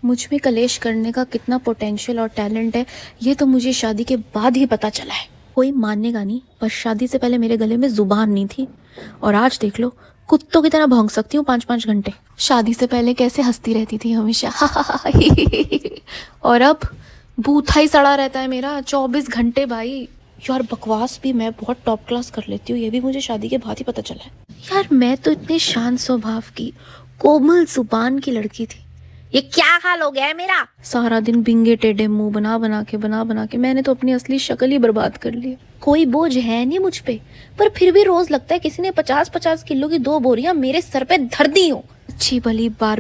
मुझ में कलेश करने का कितना पोटेंशियल और टैलेंट है ये तो मुझे शादी के बाद ही पता चला है। कोई मानेगा नहीं, पर शादी से पहले मेरे गले में जुबान नहीं थी और आज देख लो कुत्तों की तरह भौंक सकती हूँ 5-5 घंटे। शादी से पहले कैसे हंसती रहती थी हमेशा और अब बूथा ही सड़ा रहता है मेरा 24 घंटे भाई। यार बकवास भी मैं बहुत टॉप क्लास कर लेती हूँ, ये भी मुझे शादी के बाद ही पता चला है। यार मैं तो इतने शांत स्वभाव की कोमल जुबान की लड़की थी, ये क्या हाल हो गया है मेरा। सारा दिन बिंगे टेढ़े मुंह बना बना के मैंने तो अपनी असली शक्ल ही बर्बाद कर ली। कोई बोझ है नहीं मुझ पे, पर फिर भी रोज लगता है किसी ने 50-50 किलो की 2 बोरियां मेरे सर पे धर दी हो। अच्छी भली बार